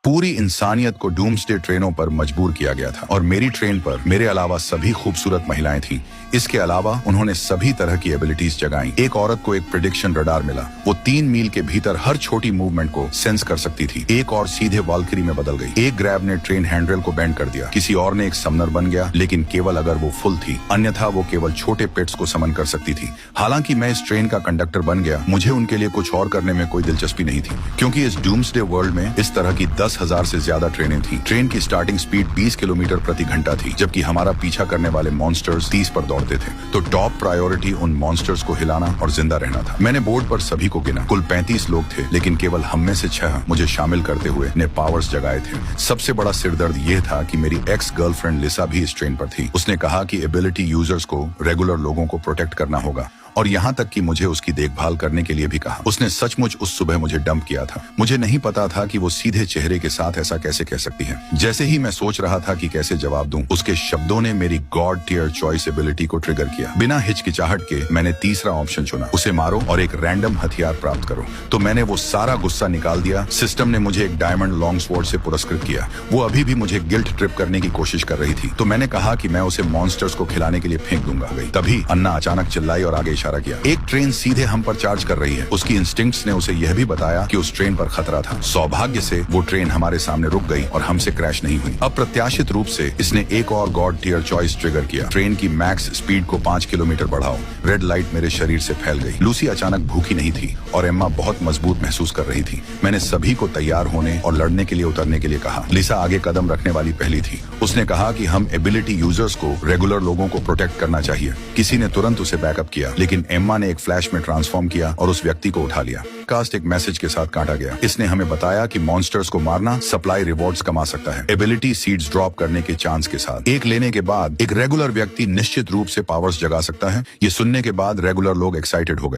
पूरी इंसानियत को डूम्सडे ट्रेनों पर मजबूर किया गया था और मेरी ट्रेन पर मेरे अलावा सभी खूबसूरत महिलाएं थीं। इसके अलावा उन्होंने सभी तरह की एबिलिटीज जगाई। एक औरत को एक प्रेडिक्शन रडार मिला। वो 3 मील के भीतर हर छोटी मूवमेंट को सेंस कर सकती थी। एक और सीधे वाल्किरी में बदल गई। एक ग्रैब ने ट्रेन हैंडरेल को बेंड कर दिया। किसी और ने एक समनर बन गया, लेकिन केवल अगर वो फुल थी, अन्यथा वो केवल छोटे पेट्स को समन कर सकती थी। हालांकि मैं इस ट्रेन का कंडक्टर बन गया, मुझे उनके लिए कुछ और करने में कोई दिलचस्पी नहीं थी, क्योंकि इस डूम्सडे वर्ल्ड में इस तरह की 10,000 से ज्यादा ट्रेनें थी। ट्रेन की स्टार्टिंग स्पीड 20 किलोमीटर प्रति घंटा थी, जबकि हमारा पीछा करने वाले मॉन्स्टर्स 30 पर दौड़ते थे। तो टॉप प्रायोरिटी उन मॉन्स्टर्स को हिलाना और जिंदा रहना था। मैंने बोर्ड पर सभी को गिना। कुल 35 लोग थे, लेकिन केवल हम में से 6 मुझे शामिल करते हुए ने पावर्स जगाए थे। सबसे बड़ा सिरदर्द यह था कि मेरी एक्स गर्लफ्रेंड लिसा भी इस ट्रेन पर थी। उसने कहा कि एबिलिटी यूजर्स को रेगुलर लोगों को प्रोटेक्ट करना होगा, और यहाँ तक कि मुझे उसकी देखभाल करने के लिए भी कहा। उसने सचमुच उस सुबह मुझे डंप किया था। मुझे नहीं पता था कि वो सीधे चेहरे के साथ ऐसा कैसे कह सकती है। जैसे ही मैं सोच रहा था कि कैसे जवाब दूं, उसके शब्दों ने मेरी गॉड टियर चॉइस एबिलिटी को ट्रिगर किया। बिना हिचकिचाहट के मैंने तीसरा ऑप्शन चुना, उसे मारो और एक रैंडम हथियार प्राप्त करो। तो मैंने वो सारा गुस्सा निकाल दिया। सिस्टम ने मुझे एक डायमंड लॉन्ग स्वॉर्ड से पुरस्कृत किया। वो अभी भी मुझे गिल्ट ट्रिप करने की कोशिश कर रही थी, तो मैंने कहा कि मैं उसे मॉन्स्टर्स को खिलाने के लिए फेंक दूंगा। तभी अन्ना अचानक चिल्लाई और आगे इशारा किया। एक ट्रेन सीधे हम पर चार्ज कर रही है। उसकी इंस्टिंक्ट्स ने उसे यह भी बताया कि उस ट्रेन पर खतरा था। सौभाग्य से वो ट्रेन हमारे सामने रुक गई और हमसे क्रैश नहीं हुई। अप्रत्याशित रूप से इसने एक और गॉड टियर चॉइस ट्रिगर किया। ट्रेन की मैक्स स्पीड को 5 किलोमीटर बढ़ाओ। रेड लाइट मेरे शरीर से फैल गई। लूसी अचानक भूखी नहीं थी और एम्मा बहुत मजबूत महसूस कर रही थी। मैंने सभी को तैयार होने और लड़ने के लिए उतरने के लिए कहा। लिसा आगे कदम रखने वाली पहली थी। उसने कहा कि हम एबिलिटी यूजर्स को रेगुलर लोगों को प्रोटेक्ट करना चाहिए। किसी ने तुरंत उसे बैकअप किया, लेकिन एम्मा ने एक फ्लैश में ट्रांसफॉर्म किया और उस व्यक्ति को उठा लिया। कास्ट एक मैसेज के साथ काटा गया। इसने हमें बताया कि मॉन्स्टर्स को मारना सप्लाई रिवॉर्ड्स कमा सकता है, एबिलिटी सीड्स ड्रॉप करने के चांस के साथ। एक लेने के बाद एक रेगुलर व्यक्ति निश्चित रूप से पावर्स जगा सकता है। ये सुनने के बाद रेगुलर लोग एक्साइटेड हो गए।